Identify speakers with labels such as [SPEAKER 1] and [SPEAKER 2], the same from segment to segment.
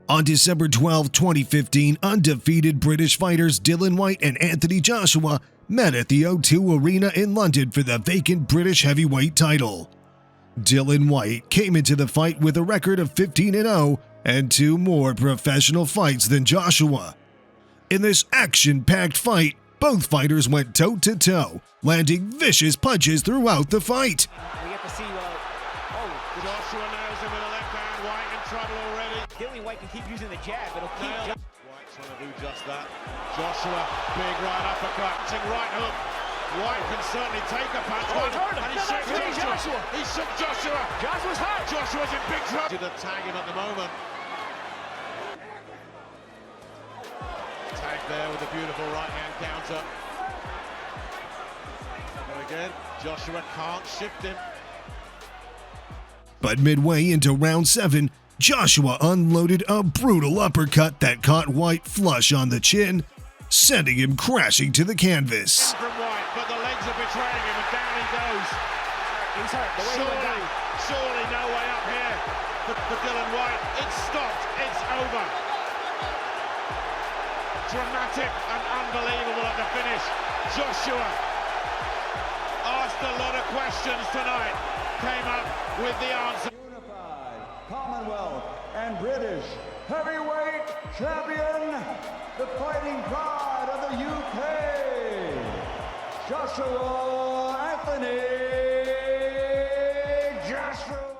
[SPEAKER 1] On December 12, 2015, undefeated British fighters Dillian Whyte and Anthony Joshua met at the O2 Arena in London for the vacant British heavyweight title. Dillian Whyte came into the fight with a record of 15-0 and 2 more professional fights than Joshua. In this action-packed fight, both fighters went toe-to-toe, landing vicious punches throughout the fight.
[SPEAKER 2] We get to see Joshua nails him with a left hand. Whyte in trouble already.
[SPEAKER 3] Dillian Whyte can keep using the jab. It'll keep.
[SPEAKER 2] Whyte's trying to do just that. Joshua, big right uppercut, right hook. Whyte can certainly take a punch. And he shook Joshua. He shook Joshua.
[SPEAKER 3] Joshua's hurt.
[SPEAKER 2] Joshua's in big trouble. To tag him at the moment. Tag there with a beautiful right hand counter. And again, Joshua can't shift him.
[SPEAKER 1] But midway into round 7, Joshua unloaded a brutal uppercut that caught Whyte flush on the chin, sending him crashing to the canvas.
[SPEAKER 2] From Whyte, but the legs are betraying him, and down he goes.
[SPEAKER 3] He's hurt.
[SPEAKER 2] Surely no way up here for Dillian Whyte. It's stopped. It's over. Dramatic and unbelievable at the finish. Joshua asked a lot of questions tonight. Came up with the answer.
[SPEAKER 4] Unified Commonwealth and British heavyweight champion, the fighting pride of the UK, Joshua Anthony Joshua.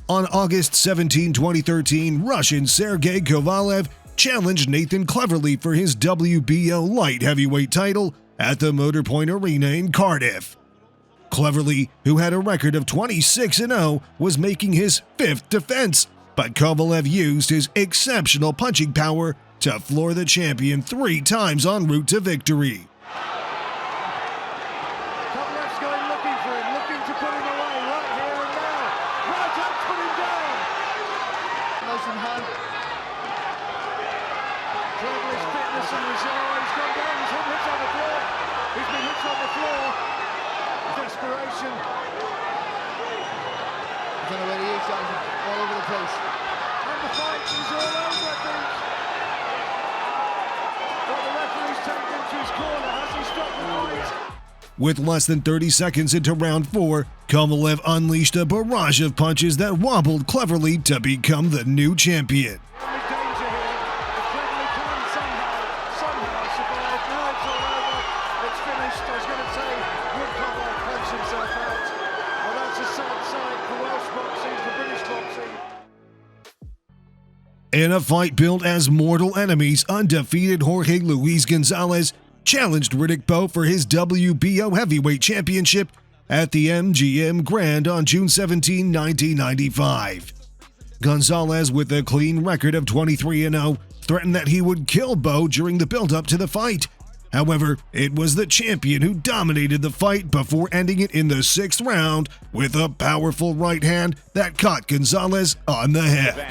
[SPEAKER 1] On August 17, 2013, Russian Sergey Kovalev challenged Nathan Cleverly for his WBO light heavyweight title at the Motor Point Arena in Cardiff. Cleverly, who had a record of 26-0, was making his 5th defense, but Kovalev used his exceptional punching power to floor the champion 3 times en route to victory.
[SPEAKER 5] Kovalev's going looking for him, looking to put him away right here and now. Right up, put him down. Nice and high. Cleverly's fitness and resolve. He's gone down. He's hit hits on the floor. He's been hit on the floor. Desperation. I don't know where he is, all over the place. And the fight is all over, I think. But the referee's taken him to his corner. Has he stopped the fight?
[SPEAKER 1] With less than 30 seconds into round 4, Kovalev unleashed a barrage of punches that wobbled Cleverly to become the new champion.
[SPEAKER 5] Only danger here. If Cleverly can somehow survive. Now it's all over. It's finished. I was going to say, would Kovalev punch himself out? Well, that's a sad sight for Welsh boxing, for British boxing.
[SPEAKER 1] In a fight billed as mortal enemies, undefeated Jorge Luis Gonzalez challenged Bowe for his WBO heavyweight championship at the MGM Grand on June 17, 1995. Gonzalez, with a clean record of 23-0, threatened that he would kill Bowe during the build-up to the fight. However, it was the champion who dominated the fight before ending it in the 6th round with a powerful right hand that caught Gonzalez on the head.
[SPEAKER 2] There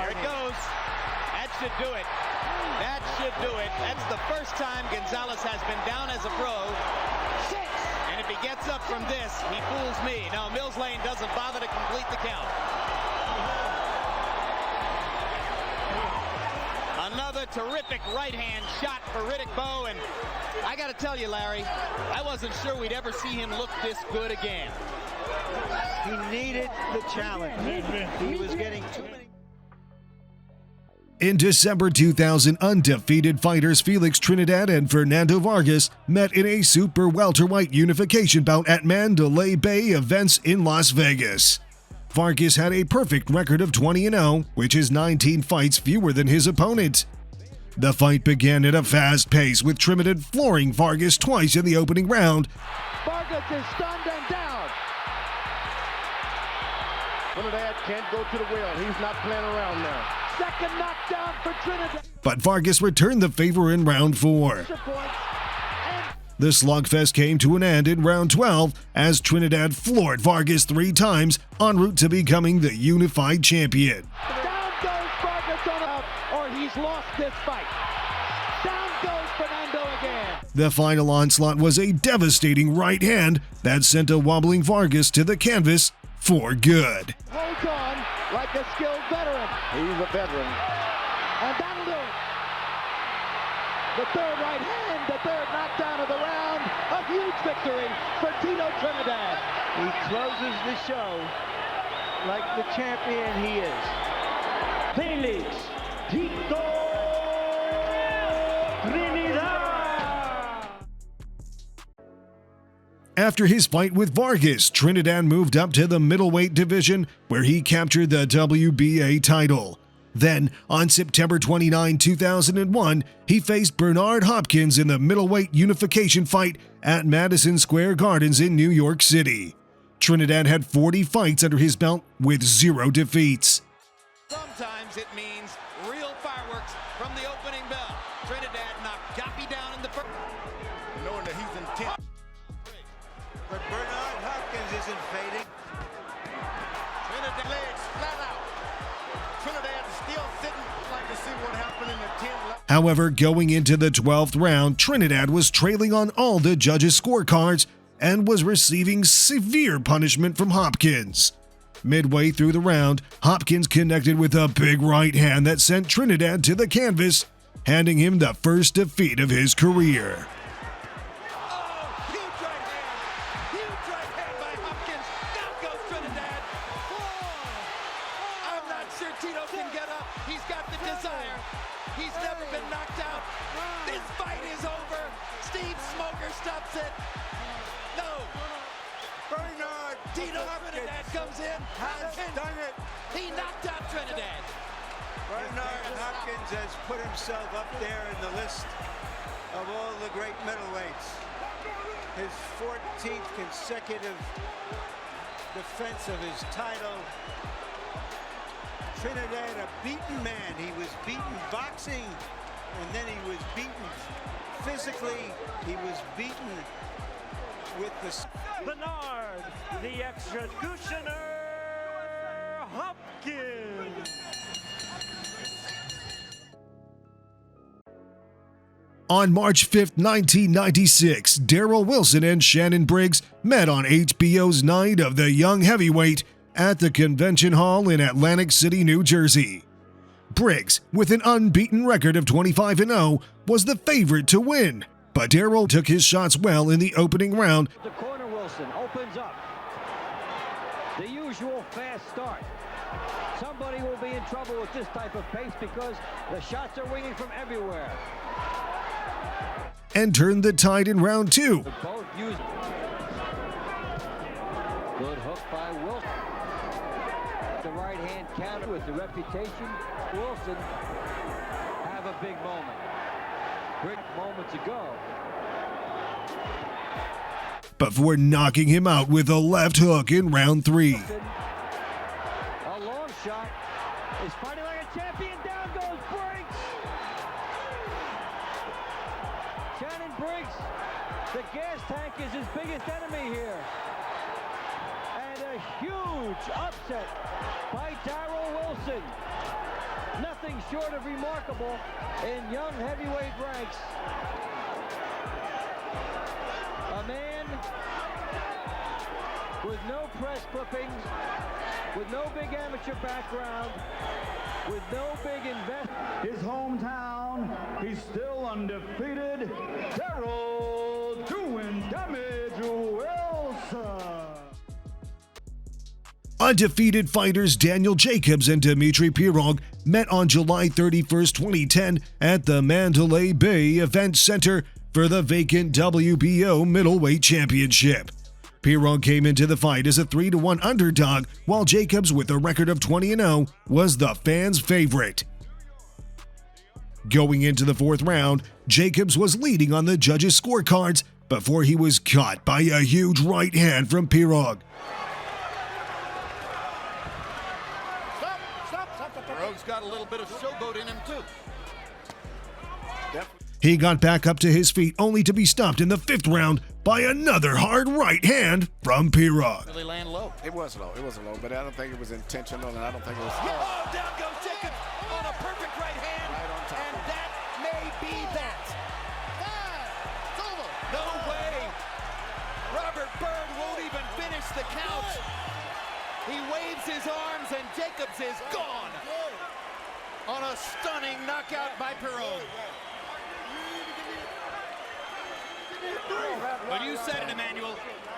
[SPEAKER 2] it goes. That should do it. That should do it. That's the first time Gonzalez has been down as a pro. And if he gets up from this, he fools me. Now, Mills Lane doesn't bother to complete the count. Another terrific right hand shot for Bowe, and I got to tell you, Larry, I wasn't sure we'd ever see him look this good again.
[SPEAKER 3] He needed the challenge. He was getting too many.
[SPEAKER 1] In December 2000, undefeated fighters Felix Trinidad and Fernando Vargas met in a super welterweight unification bout at Mandalay Bay events in Las Vegas. Vargas had a perfect record of 20-0, which is 19 fights fewer than his opponent. The fight began at a fast pace, with Trinidad flooring Vargas twice in the opening round.
[SPEAKER 5] Vargas is stunned and down. Trinidad can't go to the wheel. He's not playing around now. Second knockdown for Trinidad.
[SPEAKER 1] But Vargas returned the favor in round 4. The slugfest came to an end in round 12 as Trinidad floored Vargas 3 times en route to becoming the unified champion.
[SPEAKER 5] Down goes Vargas or he's lost this fight. Down goes Fernando again.
[SPEAKER 1] The final onslaught was a devastating right hand that sent a wobbling Vargas to the canvas for good.
[SPEAKER 5] Holds on like a skilled veteran. He's a veteran. And that'll do it. The third right hand, the third knockdown of the round. A huge victory for Tito Trinidad.
[SPEAKER 3] He closes the show like the champion he is.
[SPEAKER 4] Felix Tito Trinidad.
[SPEAKER 1] After his fight with Vargas, Trinidad moved up to the middleweight division where he captured the WBA title. Then, on September 29, 2001, he faced Bernard Hopkins in the middleweight unification fight at Madison Square Gardens in New York City. Trinidad had 40 fights under his belt with 0 defeats.
[SPEAKER 2] Sometimes it means real fireworks from the opening bell. Trinidad knocked Goppy down in the first. Knowing that he's intent.
[SPEAKER 3] But Bernard Hopkins isn't fading.
[SPEAKER 2] Trinidad legs flat out. Trinidad is still sitting. I'd like to see what happened in the 10th.
[SPEAKER 1] However, going into the 12th round, Trinidad was trailing on all the judges' scorecards and was receiving severe punishment from Hopkins. Midway through the round, Hopkins connected with a big right hand that sent Trinidad to the canvas, handing him the first defeat of his career.
[SPEAKER 2] Huge right hand by Hopkins. Down goes Trinidad. I'm not sure Tito can get up. He's got the desire. He's never been knocked out. This fight is over. Steve Smoker stops it. No.
[SPEAKER 3] Bernard
[SPEAKER 2] Tito Trinidad comes in.
[SPEAKER 3] has done it.
[SPEAKER 2] He knocked out Trinidad.
[SPEAKER 3] Bernard Hopkins has put himself up there in the list of all the great middleweights. His 14th consecutive defense of his title. Trinidad, a beaten man. He was beaten boxing, and then he was beaten physically. He was beaten with the...
[SPEAKER 4] Bernard, the executioner, Hopkins.
[SPEAKER 1] On March 5, 1996, Darrell Wilson and Shannon Briggs met on HBO's Night of the Young Heavyweight at the Convention Hall in Atlantic City, New Jersey. Briggs, with an unbeaten record of 25-0, was the favorite to win, but Darrell took his shots well in the opening round.
[SPEAKER 6] The corner, Wilson opens up. The usual fast start. Somebody will be in trouble with this type of pace because the shots are winging from everywhere.
[SPEAKER 1] And turned the tide in round 2.
[SPEAKER 6] Both use good hook by Wilson. The right hand counter with the reputation. Wilson have a big moment. Great moments ago.
[SPEAKER 1] Before knocking him out with a left hook in round 3.
[SPEAKER 6] A long shot. Is fighting like a champion. Down goes Briggs. Shannon Briggs. The gas tank is his biggest enemy here. And a huge upset by Darrell Wilson. Nothing short of remarkable in young heavyweight ranks. A man with no press clippings, with no big amateur background, with no big investment.
[SPEAKER 4] His hometown, he's still undefeated. Darrell doing damage Wilson.
[SPEAKER 1] Undefeated fighters Daniel Jacobs and Dimitri Pirog met on July 31, 2010 at the Mandalay Bay Event Center for the vacant WBO Middleweight Championship. Pirog came into the fight as a 3-1 underdog, while Jacobs, with a record of 20-0, was the fans' favorite. Going into the 4th round, Jacobs was leading on the judges' scorecards before he was caught by a huge right hand from Pirog.
[SPEAKER 2] Pirog's got a little bit of showboat in him, too.
[SPEAKER 1] He got back up to his feet only to be stopped in the 5th round by another hard right hand from Pirog.
[SPEAKER 2] Really land low.
[SPEAKER 7] It was low, but I don't think it was intentional, and I don't think it was...
[SPEAKER 2] Oh, down goes Jacobs on a perfect right hand,
[SPEAKER 7] Right on top.
[SPEAKER 2] and that may be that. It's over. No way. Robert Byrd won't even finish the count. He waves his arms and Jacobs is gone on a stunning knockout by Pirog. Well, you said it, Emmanuel.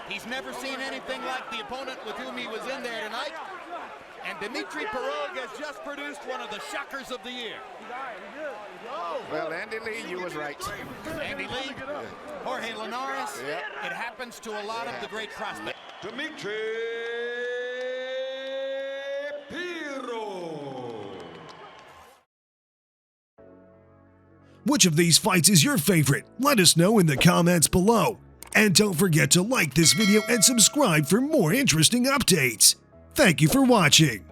[SPEAKER 2] He's never seen anything like the opponent with whom he was in there tonight. And Dimitri Pirog has just produced one of the shockers of the year.
[SPEAKER 7] Well, Andy Lee, you was right.
[SPEAKER 2] Andy Lee, Jorge Linares, it happens to a lot of the great prospects.
[SPEAKER 4] Dimitri Pirog.
[SPEAKER 1] Which of these fights is your favorite? Let us know in the comments below. And don't forget to like this video and subscribe for more interesting updates. Thank you for watching.